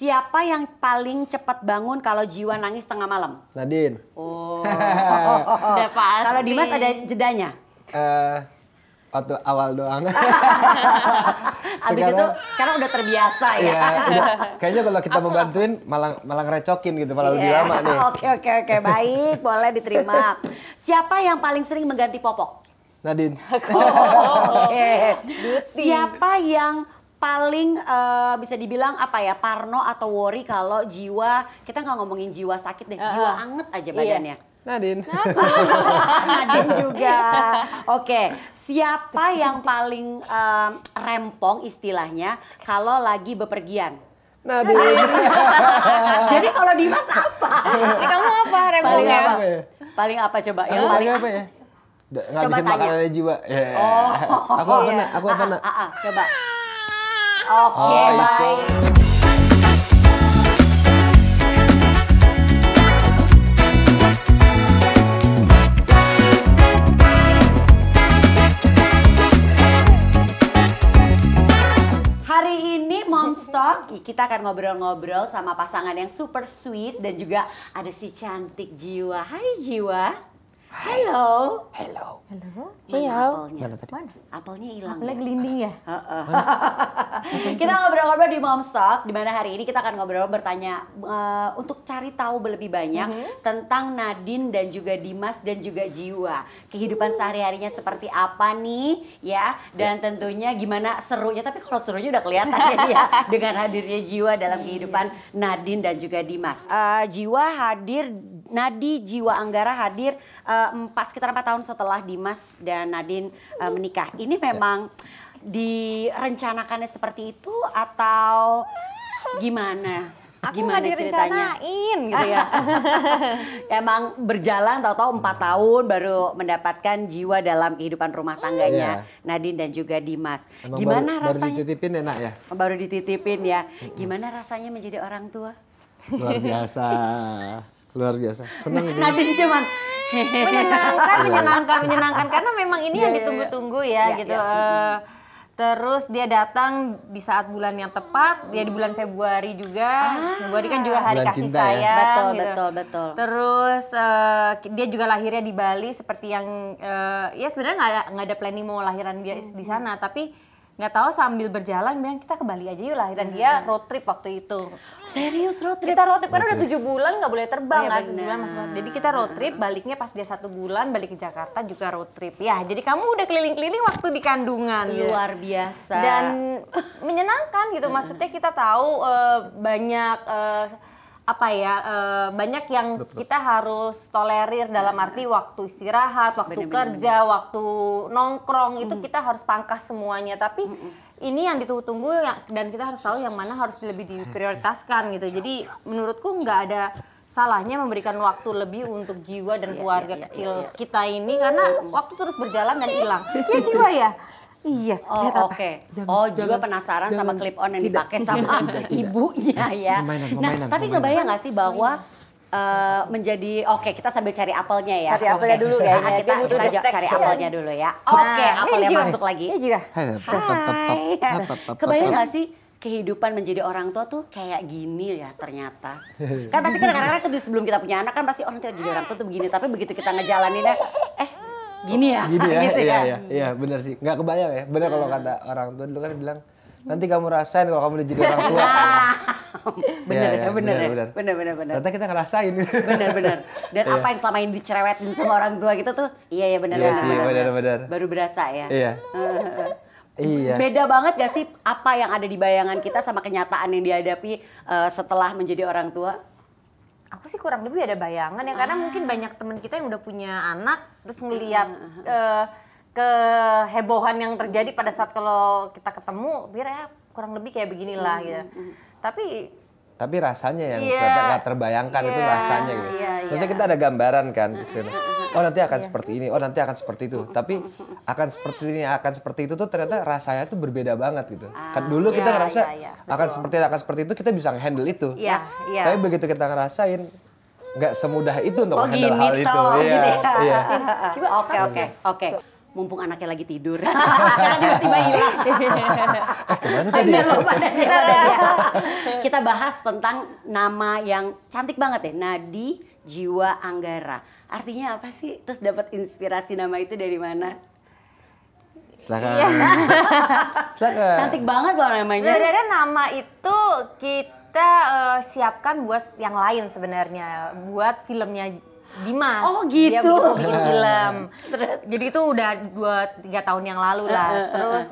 Siapa yang paling cepat bangun kalau Jiwa nangis tengah malam? Nadine. Oh. Udah pasti. Kalau Dimas ada jedanya? Waktu awal doang. Abis itu sekarang udah terbiasa ya. Iya, kayaknya kalau kita mau bantuin malah ngerecokin gitu, malah lebih lama nih. Oke, baik, boleh diterima. Siapa yang paling sering mengganti popok? Nadine. Oke. Siapa yang paling bisa dibilang apa ya, parno atau worry kalau Jiwa, kita nggak ngomongin jiwa sakit deh, jiwa anget aja badannya. Nadine. Nadine juga. Oke, siapa yang paling rempong istilahnya kalau lagi bepergian? Nadine. Jadi kalau Dimas apa? Kamu apa rempongnya? Paling apa coba? Yang Paling paling apa ya? Nggak Coba bisa tanya. makan ada jiwa. Yeah. Oh. Aku apa nak? Coba. Oke, Oh, itu. baik. Hari ini Momstock, kita akan ngobrol-ngobrol sama pasangan yang super sweet dan juga ada si cantik Jiwa. Hai Jiwa. Halo. Hello. Halo. Mana apelnya? Mana tadi? Apelnya hilang. Apelnya Ya? gelinding ya? Kita ngobrol-ngobrol di Momstock, di mana hari ini kita akan ngobrol bertanya untuk cari tahu lebih banyak tentang Nadine dan juga Dimas dan juga Jiwa. Kehidupan sehari-harinya seperti apa nih ya, dan tentunya gimana serunya. Tapi kalau serunya udah kelihatan ya dia dengan hadirnya Jiwa dalam kehidupan Nadine dan juga Dimas. Jiwa hadir, Nadi Jiwa Anggara hadir sekitar 4 tahun setelah Dimas dan Nadine menikah. Ini memang direncanakannya seperti itu atau gimana? Aku Gimana nggak ceritanya? direncanain gitu ya. Emang berjalan tahu-tahu 4 tahun baru mendapatkan Jiwa dalam kehidupan rumah tangganya Nadine dan juga Dimas. Emang Gimana baru rasanya? dititipin enak ya? Baru dititipin ya. Gimana rasanya menjadi orang tua? Luar biasa. Luar biasa. Senang gitu. Nadine cuman menyenangkan karena memang ini yang ditunggu-tunggu ya gitu. Terus dia datang di saat bulan yang tepat, dia di bulan Februari juga. Februari kan juga hari Bulan kasih cinta ya? sayang. Betul. Terus dia juga lahirnya di Bali seperti yang ya sebenarnya nggak ada planning mau lahiran dia di sana, tapi nggak tahu sambil berjalan bilang kita ke Bali aja yuk, lahiran dia road trip waktu itu. serius road trip? Kita road trip karena udah 7 bulan nggak boleh terbang Oh, iya kan. benar. Jadi kita road trip, baliknya pas dia 1 bulan balik ke Jakarta juga road trip. Ya jadi kamu udah keliling-keliling waktu di kandungan. Luar biasa. Dan menyenangkan gitu, maksudnya kita tahu banyak banyak yang kita harus tolerir dalam arti waktu istirahat, waktu kerja, waktu nongkrong itu kita harus pangkas semuanya. Tapi ini yang ditunggu-tunggu dan kita harus tahu yang mana harus lebih diprioritaskan gitu. Jadi menurutku nggak ada salahnya memberikan waktu lebih untuk Jiwa dan keluarga kecil kita ini karena waktu terus berjalan dan hilang. Ya Jiwa ya. Iya. Oke. Juga penasaran sama clip on yang dipakai sama ibunya ya. Permainan. Tapi kebayang nggak sih bahwa menjadi kita sambil cari apelnya ya. Cari apelnya dulu kayaknya. Kita cari apelnya dulu ya. Oke, apelnya masuk lagi. Ini juga. Hai. Kebayang nggak sih kehidupan menjadi orang tua tuh kayak gini ya ternyata. Kan pasti kadang-kadang sebelum kita punya anak kan pasti orang tua jadi orang tua tuh begini. Tapi begitu kita ngejalaninnya, gini ya. Gini ya, gitu iya benar sih. Nggak kebayang ya. Benar kalau kata orang tua dulu kan bilang, nanti kamu rasain kalau kamu udah jadi orang tua. Bener. Ternyata kita ngerasain. Bener. Dan apa yang selama ini dicerewetin sama orang tua gitu tuh, iya bener. Iya sih, benar. Baru berasa ya. Iya. Iya. Beda banget gak sih apa yang ada di bayangan kita sama kenyataan yang dihadapi setelah menjadi orang tua? Aku sih kurang lebih ada bayangan ya karena mungkin banyak teman kita yang udah punya anak terus ngelihat kehebohan yang terjadi pada saat kalau kita ketemu ya kurang lebih kayak beginilah gitu. Tapi rasanya yang nggak terbayangkan itu rasanya gitu. Maksudnya kita ada gambaran kan. Oh nanti akan seperti ini, oh nanti akan seperti itu. Tapi akan seperti ini, akan seperti itu tuh ternyata rasanya tuh berbeda banget gitu. Kan dulu kita ngerasa akan seperti itu kita bisa handle itu. Tapi begitu kita ngerasain nggak semudah itu untuk handle hal itu. Oke. mumpung anaknya lagi tidur. Karena tiba-tiba hilang. Kemana tadi? Kita bahas tentang nama yang cantik banget ya, Nadi Jiwa Anggara. Artinya apa sih? Terus dapat inspirasi nama itu dari mana? Silakan. Silakan. Cantik banget loh namanya. Sebenarnya nama itu kita siapkan buat yang lain sebenarnya, buat filmnya Dimas. Oh gitu. Dia bikin film. Jadi itu udah 2-3 tahun yang lalu lah. Terus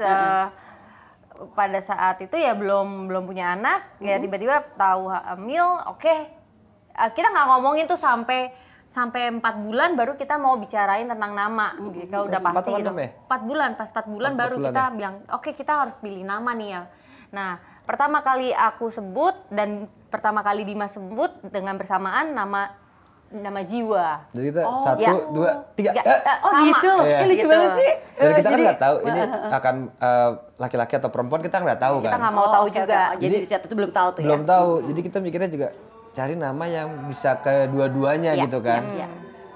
pada saat itu ya belum punya anak, ya tiba-tiba tahu hamil, oke. Kita nggak ngomongin tuh sampai 4 bulan baru kita mau bicarain tentang nama. Kalau udah pasti gitu. 4 bulan, pas 4 bulan baru kita bilang, oke, kita harus pilih nama nih ya. Nah, pertama kali aku sebut dan pertama kali Dimas sebut dengan bersamaan nama Jiwa. Jadi kita 1, 2, 3. Oh gitu. Iya. Lucu banget sih. Dan kita kan nggak tahu ini akan laki-laki atau perempuan, kita nggak tahu Kita kan. nggak mau tahu juga. Jadi di saat itu belum tahu tuh Belum tahu. Jadi kita mikirnya juga cari nama yang bisa kedua-duanya gitu kan.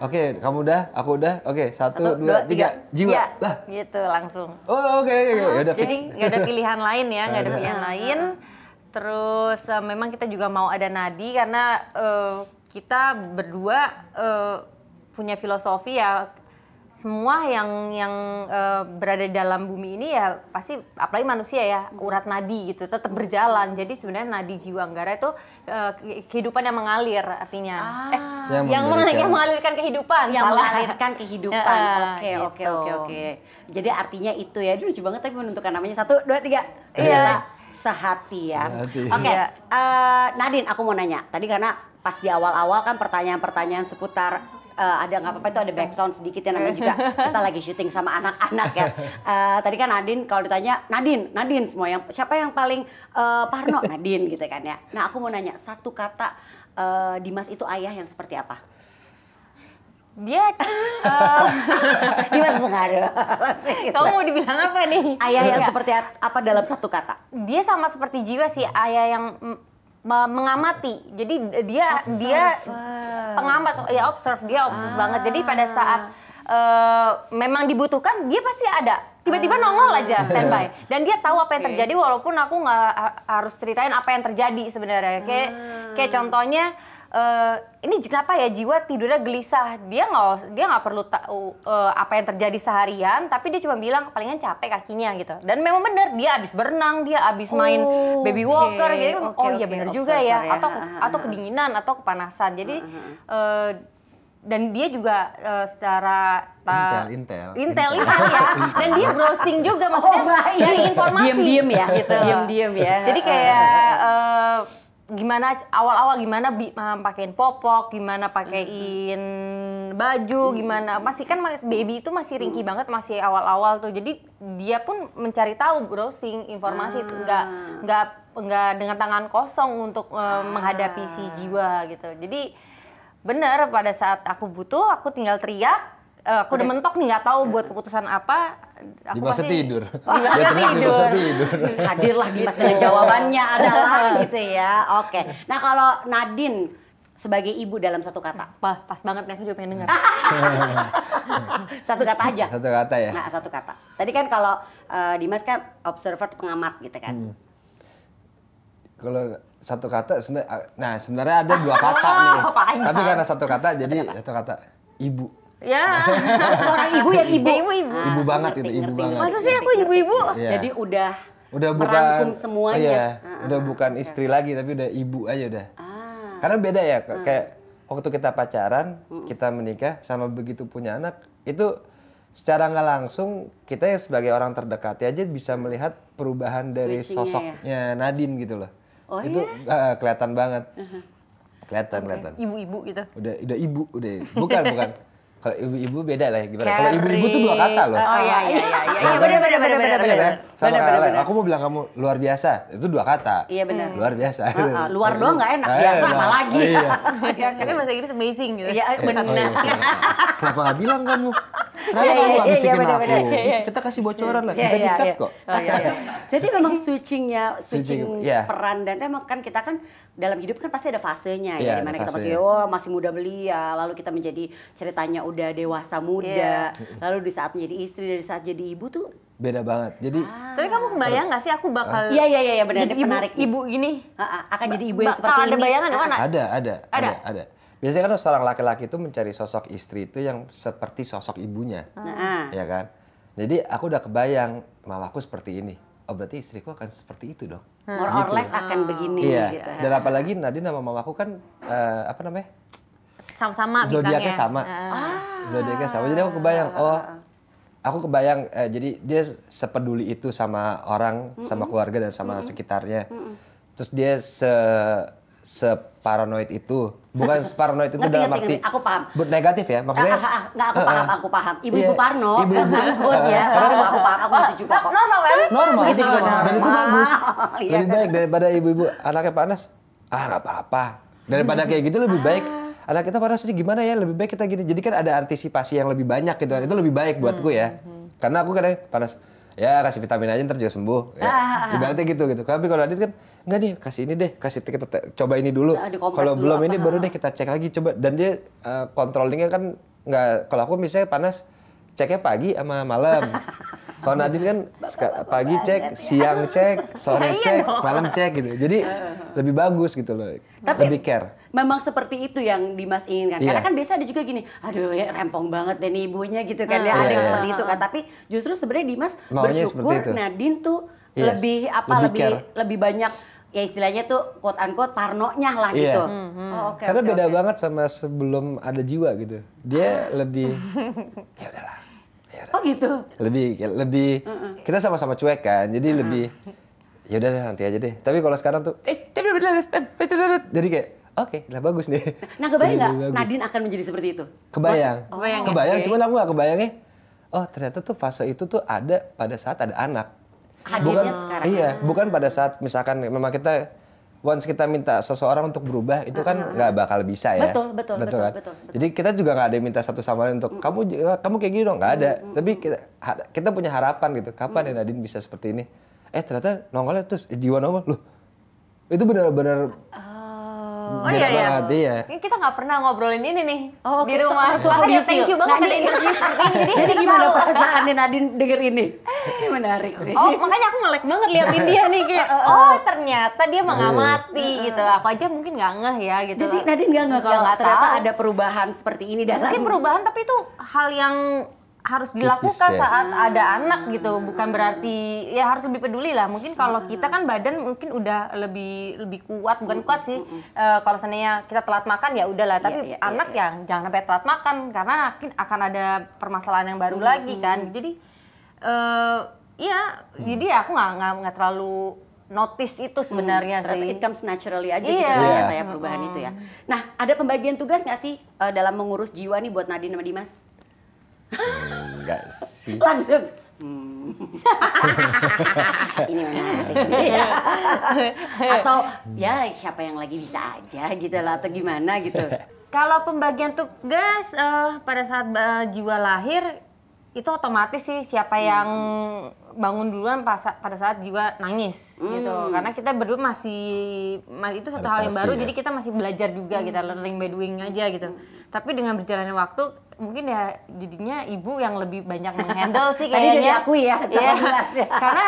Oke, kamu udah, aku udah. Oke, 1, 2, 3, Jiwa. Ya, Lah. gitu langsung. Oh, oke. Ya udah fix. Jadi nggak ada pilihan lain ya, nggak ada pilihan lain. Terus memang kita juga mau ada Nadi karena kita berdua punya filosofi ya, semua yang berada di dalam bumi ini ya pasti, apalagi manusia ya, urat nadi gitu tetap berjalan. Jadi sebenarnya Nadi Jiwa Anggara itu kehidupan yang mengalir artinya. Yang mengalirkan kehidupan. Yang mengalirkan kehidupan. Oke. Jadi artinya itu ya. Dia lucu banget tapi menentukan namanya 1, 2, 3. Iya. Sehati ya. Oke. Nadine, aku mau nanya. Tadi karena pas di awal-awal kan pertanyaan-pertanyaan seputar ada nggak apa-apa itu ada background sedikit ya, namanya juga kita lagi syuting sama anak-anak ya. Tadi kan Nadine kalau ditanya Nadine semua yang siapa yang paling parno Nadine gitu kan ya. Nah aku mau nanya satu kata, Dimas itu ayah yang seperti apa? Dia Dimas sengaja. kamu mau dibilang apa nih? Ayah yang seperti apa dalam satu kata? Dia sama seperti Jiwa sih, ayah yang mengamati. Jadi dia pengamat, ya observe banget. Jadi pada saat memang dibutuhkan dia pasti ada. Tiba-tiba nongol aja standby. Dan dia tahu apa yang terjadi walaupun aku nggak harus ceritain apa yang terjadi sebenarnya. Kayak contohnya ini kenapa ya Jiwa tidurnya gelisah. Dia nggak perlu tahu apa yang terjadi seharian, tapi dia cuma bilang palingan capek kakinya gitu. Dan memang benar, dia abis berenang, dia abis main baby walker gitu. Iya benar juga ya. Atau kedinginan atau kepanasan. Jadi dan dia juga secara intel ya. Dan dia browsing juga, maksudnya dari informasi. Diem-diem ya. Gitu. Diem-diem ya. Jadi kayak gimana awal-awal gimana pakein popok, gimana pakein baju, gimana masih kan baby itu masih ringkih banget, masih awal-awal tuh. Jadi dia pun mencari tahu, browsing informasi, nggak dengan tangan kosong untuk menghadapi si Jiwa gitu. Jadi bener pada saat aku butuh, aku tinggal teriak. Aku udah mentok nih, nggak tahu buat keputusan apa. Dimas tidur. Dia tidur. Hadirlah Dimas dengan jawabannya adalah gitu ya. Oke. Nah kalau Nadine sebagai ibu dalam satu kata. Pas banget nih, aku juga pengen denger. Satu kata aja. Satu kata ya. Nah satu kata. Tadi kan kalau Dimas kan observer pengamat gitu kan. Kalau satu kata sebenarnya ada 2 kata nih. Tapi karena satu kata jadi satu kata ibu. Ya. Orang ibu yang ibu. Ibu banget itu, ibu banget. Masa sih aku ibu-ibu? Iya. Jadi udah bukan merangkum semuanya. Iya, udah bukan istri lagi tapi udah ibu aja udah. Karena beda ya, kayak waktu kita pacaran, kita menikah sama begitu punya anak, itu secara nggak langsung kita ya sebagai orang terdekat aja bisa melihat perubahan dari sosoknya Nadine gitu loh. Itu kelihatan banget. Kelihatan. Ibu-ibu gitu. Udah ibu, bukan. Kalau ibu-ibu beda lah ya, gimana? Kalau ibu-ibu tuh 2 kata loh. Oh iya, benar. Sama kayak aku mau bilang kamu luar biasa, itu 2 kata. Iya benar. Luar biasa. Luar doang nggak enak, biasa apalagi. Tapi bahasa Inggris amazing gitu. Iya benar. Kenapa nggak bilang kamu? Kenapa kamu nggak bisikin aku? Kita kasih bocoran lah, bisa di-cut kok. Jadi memang switching peran dan emang kan kita kan dalam hidup kan pasti ada fasenya ya, dimana kita masih muda belia, lalu kita menjadi ceritanya udah dewasa muda, lalu di saat menjadi istri, dari saat jadi ibu tuh beda banget. Jadi tapi kamu kebayang nggak sih aku bakal iya benar, jadi menarik ibu gini? Akan jadi ibu yang seperti ini. Ada bayangan mana? Ada. Biasanya kan seorang laki-laki itu mencari sosok istri itu yang seperti sosok ibunya. Ya kan? Jadi aku udah kebayang mamaku seperti ini. Oh berarti istriku akan seperti itu dong. More or less akan begini gitu. Dan apalagi Nadine sama mamaku kan apa namanya? Sama-sama zodiaknya sama. Zodiaknya sama. Jadi aku kebayang, jadi dia sepeduli itu sama orang, sama keluarga dan sama sekitarnya. Terus dia separanoid itu. Bukan paranoid itu dalam arti aku paham. Negatif ya, maksudnya. Enggak, aku paham. Ibu-ibu Parno. Ibu-ibu ya. Aku paham, aku ngerti juga kok. Normal kan? Normal. Begitu juga normal. Dan itu bagus. Lebih baik daripada ibu-ibu anaknya panas. Nggak apa-apa. Daripada kayak gitu lebih baik. Anak kita panas ini gimana ya, lebih baik kita gini. Jadi kan ada antisipasi yang lebih banyak gitu. Itu lebih baik buatku ya. Karena aku kadang panas. Ya kasih vitamin aja ntar juga sembuh. Ya. Ibaratnya gitu. Tapi kalau Nadine kan enggak nih, kasih ini deh, kita coba ini dulu. Kalau belum ini baru deh kita cek lagi coba. Dan dia controllingnya kan nggak. Kalau aku misalnya panas, ceknya pagi sama malam. Kalau Nadine kan pagi cek, siang cek, sore cek, malam cek gitu. Jadi lebih bagus gitu loh. Tapi lebih care. Memang seperti itu yang Dimas inginkan. Karena kan biasa ada juga gini, aduh ya rempong banget deh nih ibunya gitu kan. Ada yang seperti itu kan. Tapi justru sebenarnya Dimas bersyukur Nadine tuh lebih banyak ya istilahnya tuh quote unquote parnonya lah gitu. Karena beda banget sama sebelum ada jiwa gitu. Dia lebih ya udahlah. Oh gitu. Lebih kita sama-sama cuek kan. Jadi lebih ya udah nanti aja deh. Tapi kalau sekarang tuh jadi kayak oke, lah bagus nih. Nah, kebayang nggak Nadine akan menjadi seperti itu? Kebayang. Cuman aku nggak kebayangnya. Oh, ternyata tuh fase itu tuh ada pada saat ada anak. Hadirnya sekarang. Iya, bukan pada saat misalkan memang kita once kita minta seseorang untuk berubah itu kan nggak bakal bisa ya. Betul. Jadi kita juga nggak ada minta satu sama lain untuk kamu kayak gini dong, nggak ada. Tapi kita punya harapan gitu. Kapan ya Nadine bisa seperti ini? Ternyata nongolnya terus jiwa nongol loh. Itu benar-benar iya. Kita nggak pernah ngobrolin ini nih di rumah. Makanya thank you banget ada interview seperti ini. Jadi gimana perasaannya Nadine denger ini? Ini menarik. Makanya aku melek banget liatin dia nih kayak ternyata dia mengamati gitu. Aku aja mungkin nggak ngeh ya gitu. Jadi Nadine nggak ngeh kalau ternyata ada perubahan seperti ini dalam. Mungkin perubahan tapi itu hal yang harus dilakukan saat ada anak gitu, bukan berarti ya harus lebih peduli lah. Mungkin kalau kita kan badan mungkin udah lebih kuat, bukan kuat sih. Kalau seandainya kita telat makan ya udahlah, tapi anak yang jangan sampai telat makan karena akan ada permasalahan yang baru lagi kan. Jadi jadi aku nggak terlalu notice itu sebenarnya sih. It comes naturally aja gitu ternyata ya perubahan itu ya. Nah, ada pembagian tugas nggak sih dalam mengurus jiwa nih buat Nadine sama Dimas? Enggak sih. Langsung. Ini menarik. Atau ya siapa yang lagi bisa aja gitu lah atau gimana gitu. Kalau pembagian tugas pada saat jiwa lahir itu otomatis sih siapa yang bangun duluan pada saat jiwa nangis gitu. Karena kita berdua masih itu satu hal yang baru, jadi kita masih belajar juga, kita learning by doing aja gitu. Tapi dengan berjalannya waktu mungkin ya jadinya ibu yang lebih banyak menghandle sih kayaknya. Tadi udah diakui ya, karena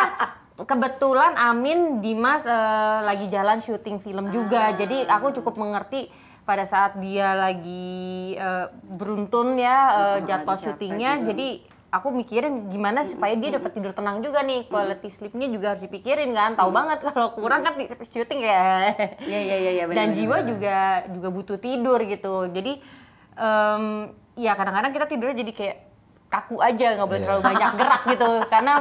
kebetulan Amin Dimas lagi jalan syuting film juga, jadi aku cukup mengerti pada saat dia lagi beruntun ya jadwal syutingnya. Jadi aku mikirin gimana supaya dia dapat tidur tenang juga nih, quality sleep-nya juga harus dipikirin kan. Tahu banget kalau kurang kan syuting ya. Iya. Dan jiwa juga butuh tidur gitu. Jadi ya kadang-kadang kita tidurnya jadi kayak kaku aja, nggak boleh terlalu banyak gerak gitu. Karena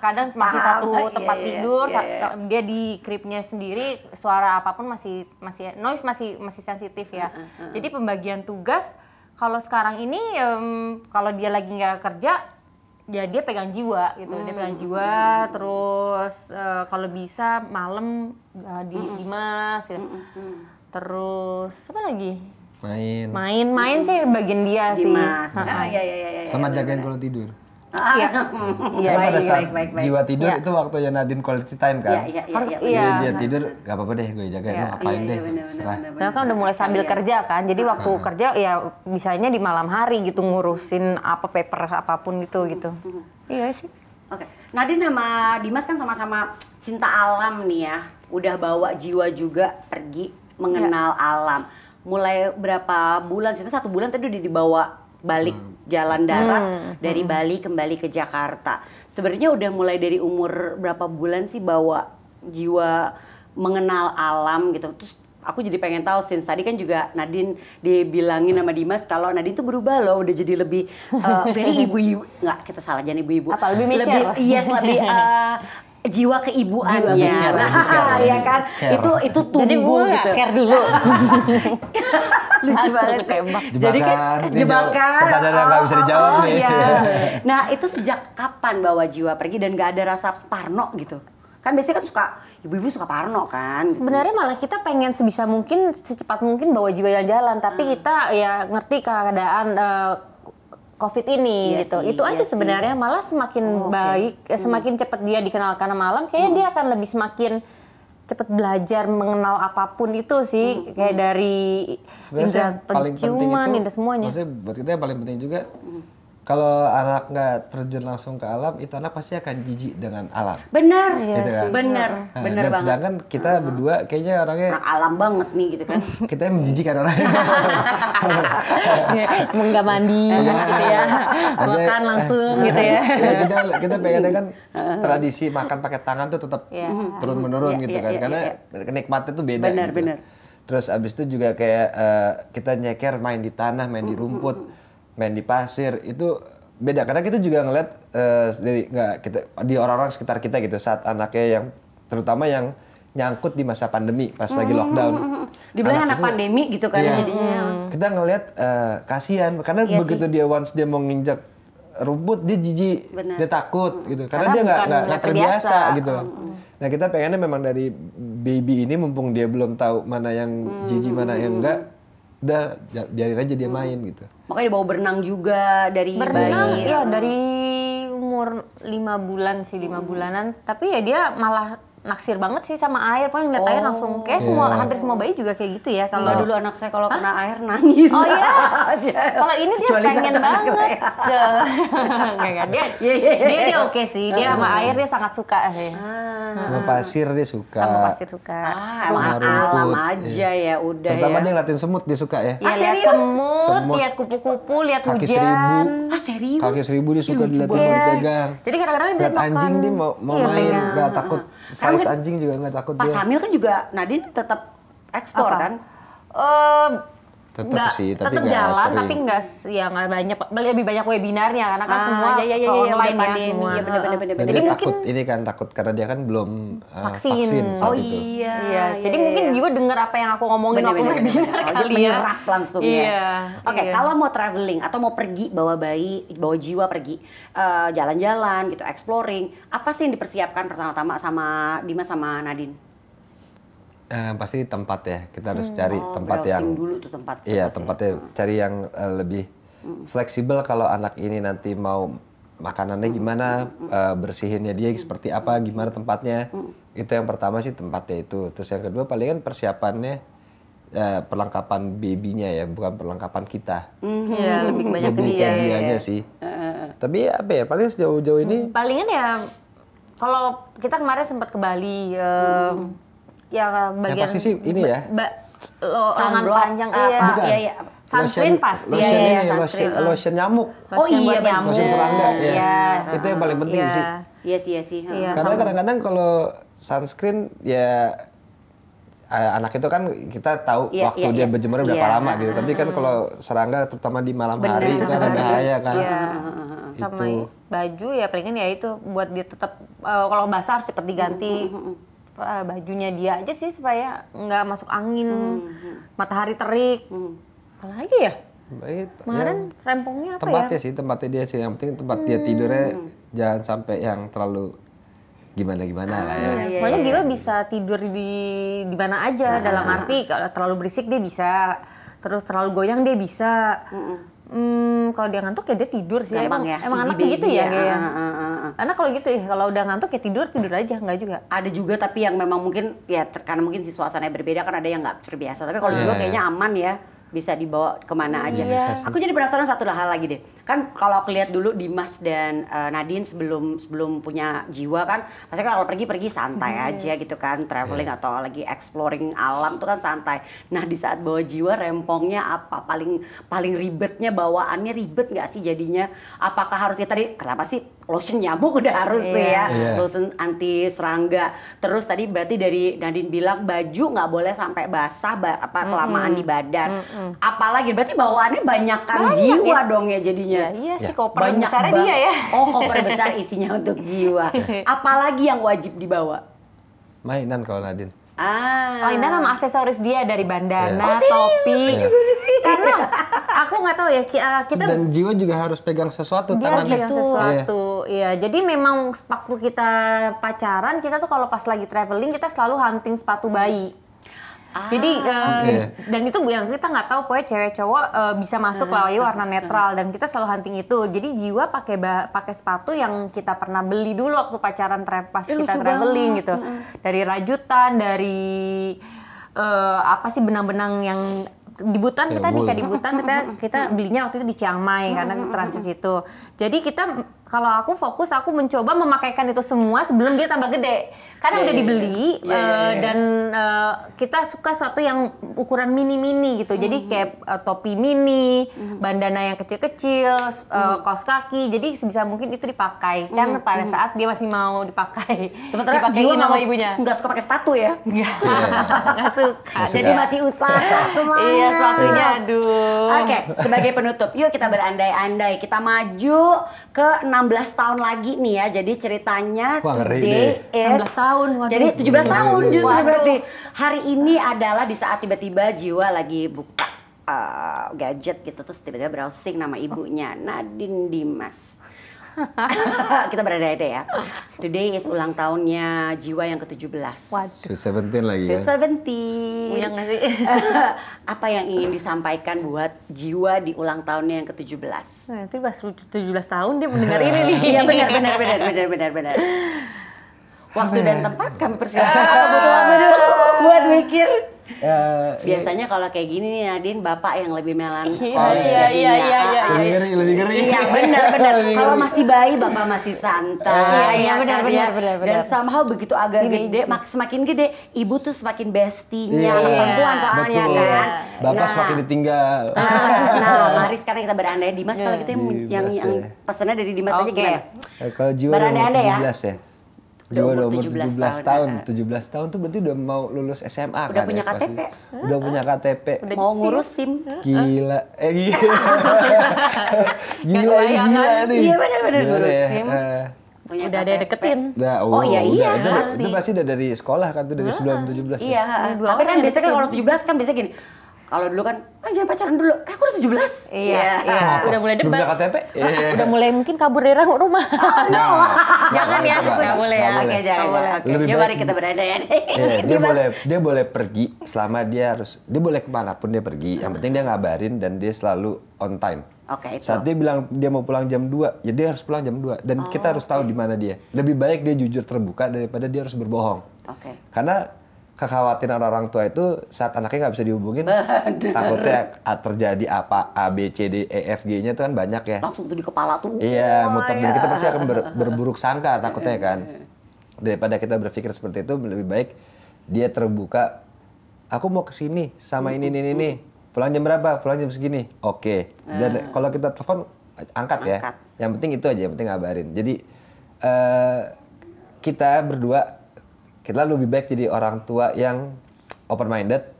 kadang masih satu tempat tidur, dia di cribnya sendiri, suara apapun masih noise masih sensitif ya. Jadi pembagian tugas kalau sekarang ini kalau dia lagi nggak kerja, ya dia pegang jiwa gitu. Dia pegang jiwa, terus kalau bisa malam di Dimas gitu. Terus apa lagi? Main sih bagian dia sih. Dimas. Iya. Sama jagain kalau tidur. Iya. Karena pada saat jiwa tidur itu waktunya Nadine quality time kan. Jadi dia tidur, gak apa-apa deh gue jagain, lo ngapain deh. Karena kan udah mulai sambil kerja kan, jadi waktu kerja ya bisanya di malam hari gitu ngurusin apa paper apapun gitu. Iya sih. Oke, Nadine sama Dimas kan sama-sama cinta alam nih ya. Udah bawa jiwa juga pergi mengenal alam. Mulai berapa bulan sih? 1 bulan tadi udah dibawa balik jalan darat dari Bali kembali ke Jakarta. Sebenarnya udah mulai dari umur berapa bulan sih bawa jiwa mengenal alam gitu. Terus aku jadi pengen tahu, since tadi kan juga Nadine dibilangin sama Dimas kalau Nadine tuh berubah loh, udah jadi lebih very ibu-ibu. Nggak, kita salah, jangan ibu-ibu. Apa lebih mature? Lebih jiwa keibuannya. Ya kan? Itu tumbuh jadi gue gitu. Care dulu. Lucu banget. Jadi kan jebakan. Pertanyaan yang nggak bisa dijawab nih. Iya. Nah, itu sejak kapan bawa jiwa pergi dan nggak ada rasa parno gitu? Kan biasanya kan suka ibu-ibu suka parno kan. Sebenarnya malah kita pengen sebisa mungkin secepat mungkin bawa jiwa jalan-jalan, tapi kita ya ngerti keadaan COVID ini gitu. Itu aja sebenarnya, malah semakin baik, semakin cepat dia dikenalkan sama alam, kayaknya dia akan lebih semakin cepat belajar mengenal apapun itu sih, kayak dari indera penciuman, indera semuanya. Maksudnya buat kita yang paling penting juga, kalau anak nggak terjun langsung ke alam, itu anak pasti akan jijik dengan alam. Benar, gitu kan? benar Dan banget. sedangkan kita berdua kayaknya orangnya anak alam banget nih gitu kan. kita yang menjijikkan orangnya. Nggak mandi gitu ya, makan langsung gitu ya. Kita pengennya kan tradisi makan pakai tangan tuh tetap turun menurun gitu kan, karena kenikmatnya tuh beda. Benar. Terus abis itu juga kayak kita nyeker main di tanah, main di rumput, main di pasir, itu beda karena kita juga ngeliat di orang-orang sekitar kita gitu saat anaknya yang terutama yang nyangkut di masa pandemi pas lagi lockdown. Dibilang anak pandemi gitu kan jadinya. Kita ngeliat kasihan karena begitu dia once dia mau nginjak rumput dia jijik, dia takut gitu karena dia nggak terbiasa gitu. Nah kita pengennya memang dari baby ini mumpung dia belum tahu mana yang jijik mana yang enggak, udah biarin aja dia main gitu. Makanya dibawa berenang juga dari berenang, bayi. ya dari umur 5 bulan sih, 5 bulanan. Tapi ya dia malah naksir banget sih sama air. Pokoknya ngeliat air langsung, kayak hampir semua bayi juga kayak gitu ya. Kalau dulu anak saya kalau kena air nangis. Oh iya. Kalau ini dia pengen banget. Dia oke sih. Dia sama air dia sangat suka sih. Sama pasir dia suka. Sama pasir suka. Emang alam aja ya udah. Terutama ya. dia ngeliatin semut dia suka ya. Ya lihat semut, lihat kupu-kupu, lihat kaki hujan. 1000. Serius? Kaki 1000 dia suka dilihatin mau dipegang. Jadi kadang-kadang dia lihat makan. anjing dia mau main, nggak takut. Size anjing juga nggak takut Pas dia. hamil kan juga Nadine tetap ekspor kan? Tetap sih, tapi tetap nggak jalan, sering. tapi nggak banyak, lebih banyak webinarnya karena kan semua ya, online ya pandemi, semua. ya bener. Dan Jadi dia mungkin takut ini kan takut karena dia kan belum vaksin. saat itu. Iya. Jadi mungkin juga dengar apa yang aku ngomongin waktu webinar kali ya. Menyerap langsung ya. Oke, kalau mau traveling atau mau pergi bawa bayi, bawa jiwa pergi jalan-jalan gitu, exploring, apa sih yang dipersiapkan pertama-tama sama Dimas sama Nadine? Pasti tempat ya, kita harus cari tempat yang dulu tuh tempat. iya tempatnya cari yang lebih fleksibel kalau anak ini nanti mau makanannya gimana, bersihinnya dia seperti apa, gimana tempatnya. Itu yang pertama sih tempatnya itu. Terus yang kedua palingan persiapannya perlengkapan babynya ya, bukan perlengkapan kita. Iya, lebih banyak lebih ke dianya sih. Tapi apa ya, paling sejauh-jauh ini palingan ya kalau kita kemarin sempat ke Bali ya bagian pasti sih ini ya. lengan panjang iya. Sunscreen pasti. Lotion nyamuk. Oh iya, nyamuk. Lotion serangga ya. Iya. Itu yang paling penting sih. Iya sih. Karena kadang-kadang kalau sunscreen ya anak itu kan kita tahu waktu dia berjemur berapa lama gitu. Tapi kan kalau serangga terutama di malam hari itu ada bahaya kan. Sama baju ya palingan ya itu buat dia tetap kalau basah harus cepat diganti. Bajunya dia aja sih supaya nggak masuk angin, matahari terik. Apalagi ya? Kemarin rempongnya apa tempatnya sih, tempatnya dia sih. Yang penting tempat dia tidurnya jangan sampai yang terlalu gimana-gimana lah ya. Soalnya Giwa bisa tidur di mana aja, dalam arti kalau terlalu berisik dia bisa. terus terlalu goyang dia bisa. Kalau dia ngantuk ya dia tidur sih. Gampang Emang easy anak gitu ya. Karena kalau gitu ya, kalau udah ngantuk ya tidur aja, nggak juga. Ada juga tapi yang memang mungkin ya karena mungkin si suasananya berbeda kan, ada yang nggak terbiasa. Tapi kalau juga kayaknya aman ya, bisa dibawa kemana aja. Aku jadi penasaran satu hal lagi deh. Kan kalau aku lihat dulu Dimas dan Nadine sebelum punya Jiwa kan, pasti kalau pergi santai aja gitu kan, traveling atau lagi exploring alam tuh kan santai. Nah di saat bawa Jiwa, rempongnya apa? Paling ribetnya, bawaannya ribet nggak sih jadinya? Apakah harusnya tadi kenapa sih lotion nyamuk udah harus tuh ya, lotion anti serangga. Terus tadi berarti dari Nadine bilang baju nggak boleh sampai basah, kelamaan di badan. Apalagi berarti bawaannya banyak Jiwa dong ya jadinya. Iya sih, koper besarnya dia ya. Oh, koper besar isinya untuk Jiwa. Apalagi yang wajib dibawa? Mainan kalau Nadine. Mainan sama aksesoris dia, dari bandana, topi. Karena aku nggak tahu ya, kita dan Jiwa juga harus pegang sesuatu dia harus tangannya. pegang sesuatu. Iya, jadi memang waktu kita pacaran, kita tuh kalau pas lagi traveling kita selalu hunting sepatu bayi. Jadi dan itu yang kita nggak tahu, pokoknya cewek cowok bisa masuk lalu warna netral, dan kita selalu hunting itu. Jadi Jiwa pakai sepatu yang kita pernah beli dulu waktu pacaran pas kita traveling gitu. Dari rajutan, dari apa sih, benang-benang yang di Butan, kita nikah di Butan, kita belinya waktu itu di Chiang Mai karena transit situ. Jadi kalau aku fokus, aku mencoba memakaikan itu semua sebelum dia tambah gede. Karena udah dibeli dan kita suka sesuatu yang ukuran mini-mini gitu. Jadi kayak topi mini, bandana yang kecil-kecil, kaos kaki. Jadi sebisa mungkin itu dipakai kan pada saat dia masih mau dipakai. Sementara Jiwa sama ibunya nggak suka pakai sepatu ya? Nggak suka. Jadi masih usaha semuanya. Iya, sepatunya aduh. Oke, sebagai penutup, yuk kita berandai-andai. Kita maju ke 16 tahun lagi nih ya. Jadi ceritanya today is 16 tahun. Waduh. Jadi 17 tahun justru berarti. Hari ini adalah di saat tiba-tiba Jiwa lagi buka gadget gitu, terus tiba-tiba browsing nama ibunya, Nadine Dimas. Kita berandai-andai ya. Today is ulang tahunnya Jiwa yang ke-17. Waduh. 17 lagi ya. 17. Yang nggak sih? Apa yang ingin disampaikan buat Jiwa di ulang tahunnya yang ke-17? Nanti pas 17 tahun dia mendengar ini nih. Iya benar. Waktu dan tempat kami persilakan, atau butuh waktu dulu buat mikir. Biasanya kalau kayak gini nih Nadine, bapak yang lebih melankolis. Iya. Lebih ngeri. Iya benar. Kalau masih bayi bapak masih santai. Iya benar. Dan somehow begitu agak gede, semakin gede, ibu tuh semakin bestinya anak perempuan soalnya kan. Bapak semakin ditinggal. Nah, mari sekarang kita berandai. Dimas kalau gitu yang pesannya dari Dimas aja gimana? Kalau Jiwa Berandai-andai ya. 17 ya. Jiwa udah umur 17 tahun. 17 tahun tuh berarti udah mau lulus SMA. Udah kan punya ya, KTP. Udah punya KTP. Mau ngurus SIM. Gila. Gila nih. Iya benar ngurus SIM. Udah ada deketin. Oh iya pasti. Itu pasti udah dari sekolah kan, tuh dari sebelum 17. Iya. Tapi kan biasanya kan kalau 17 kan biasanya gini. Kalau dulu kan, jangan pacaran dulu. Aku udah 17. Iya. Udah mulai debat. Belum punya KTP? Udah mulai mungkin kabur dari rumah. Jangan ya, nggak boleh ya. Oke, jangan. Oke, mari kita berandai-andai. Dia boleh pergi selama dia boleh kemanapun dia pergi. Yang penting dia ngabarin dan dia selalu on time. Oke, itu. Saat dia bilang dia mau pulang jam 2, ya dia harus pulang jam 2. Dan kita harus tahu di mana dia. Lebih baik dia jujur terbuka daripada dia harus berbohong. Oke. Karena kekhawatiran orang tua itu saat anaknya nggak bisa dihubungin, takutnya terjadi apa, A, B, C, D, E, F, G-nya itu kan banyak ya. Langsung tuh di kepala tuh. Iya, muter. Dan kita pasti akan berburuk sangka takutnya kan. Daripada kita berpikir seperti itu, lebih baik dia terbuka. Aku mau kesini sama ini. Pulang jam berapa? Pulang jam segini. Oke. Dan kalau kita telepon, angkat ya. Yang penting itu aja, yang penting ngabarin. Jadi kita berdua, kita lebih baik jadi orang tua yang open minded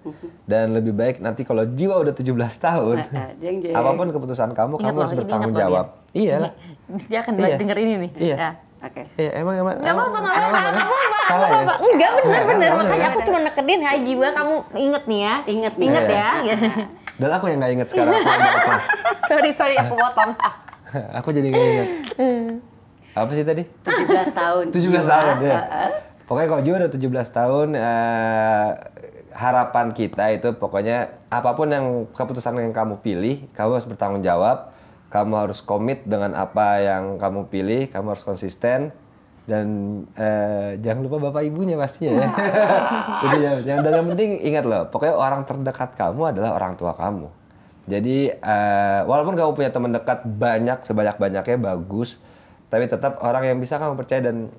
dan lebih baik nanti kalau Jiwa udah 17 tahun, apapun keputusan kamu harus bertanggung jawab. Iyalah. Dia akan denger ini nih. Iya. Oke. Iya, emang. Nggak apa-apa. Salah ya? Enggak, bener. Makanya aku cuma neketin, hai Jiwa, kamu inget nih ya. Inget ya. Dan aku yang nggak inget sekarang. Sorry, aku potong. Aku jadi nggak inget. Apa sih tadi? 17 tahun. 17 tahun ya. Pokoknya kalau Jiwa udah 17 tahun, harapan kita itu pokoknya apapun yang keputusan yang kamu pilih, kamu harus bertanggung jawab, kamu harus komit dengan apa yang kamu pilih, kamu harus konsisten dan jangan lupa bapak ibunya pastinya ya. Jadi yang dan yang penting ingat loh, pokoknya orang terdekat kamu adalah orang tua kamu. Jadi walaupun kamu punya teman dekat banyak sebanyak-banyaknya bagus, tapi tetap orang yang bisa kamu percaya dan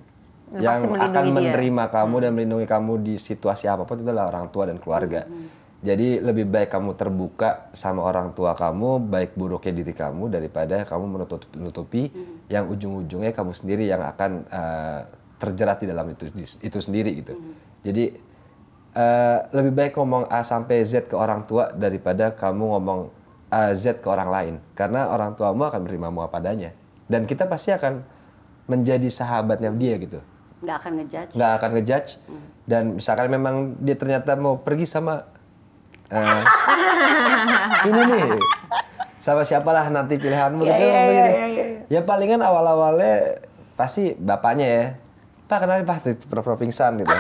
yang akan menerima kamu dan melindungi kamu di situasi apapun itu adalah orang tua dan keluarga. Jadi lebih baik kamu terbuka sama orang tua kamu, baik buruknya diri kamu daripada kamu menutupi yang ujung-ujungnya kamu sendiri yang akan terjerat di dalam itu sendiri gitu. Jadi lebih baik ngomong A sampai Z ke orang tua daripada kamu ngomong A Z ke orang lain, karena orang tuamu akan menerimamu apa adanya dan kita pasti akan menjadi sahabatnya dia gitu. Nggak akan ngejudge. Dan misalkan memang dia ternyata mau pergi sama ini nih sama siapalah nanti pilihanmu gitu ya palingan awal-awalnya pasti bapaknya ya, Pak kenalin Pak, pura-pura pingsan gitu.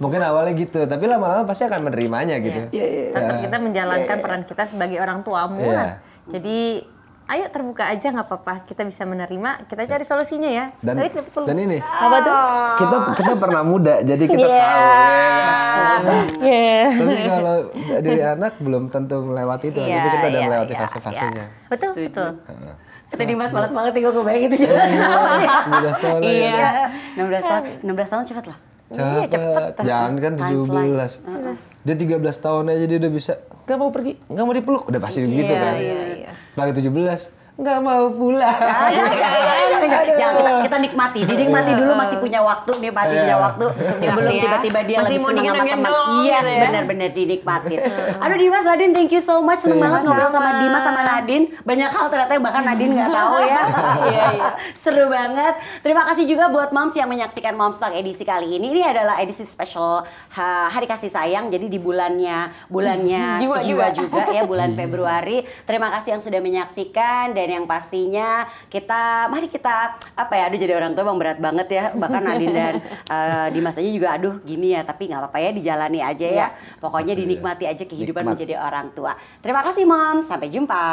Mungkin awalnya gitu, tapi lama-lama pasti akan menerimanya gitu. Tetap kita menjalankan peran kita sebagai orang tuamu. Jadi ayo terbuka aja nggak apa-apa, kita bisa menerima, kita cari solusinya ya. Dan ini apa tuh? Kita pernah muda, jadi kita tahu. Tapi kalau dari anak belum tentu melewati itu, tapi kita udah melewati fase-fasenya. Betul. Kata Dimas malas banget nih gue kebayang itu. 16 tahun. Iya. 16 tahun cepat lah. Cepet. Jangan kan 17. Dia 13 tahun aja dia udah bisa. Gak mau pergi, gak mau dipeluk. Udah pasti begitu kan. Lagi 17. Nggak mau pulang. Jangan, kita nikmati. Dinikmati dulu, masih punya waktu nih, masih punya waktu. Sebelum tiba-tiba dia lagi seneng sama teman. Yes, benar-benar dinikmati. Aduh Dimas, Nadine, thank you so much. Seneng banget ngobrol sama Dimas sama Nadine. Banyak hal ternyata yang bahkan Nadine nggak tahu ya. Seru banget. Terima kasih juga buat moms yang menyaksikan Momstock edisi kali ini. Ini adalah edisi spesial Hari Kasih Sayang. Jadi di bulannya jiwa juga ya, bulan Februari. Terima kasih yang sudah menyaksikan, dan yang pastinya mari kita aduh jadi orang tua emang berat banget ya, bahkan Nadine dan Dimas aja juga aduh gini ya, tapi nggak apa-apa ya, dijalani aja ya. Pokoknya dinikmati aja kehidupan menjadi orang tua. Terima kasih Mom, sampai jumpa.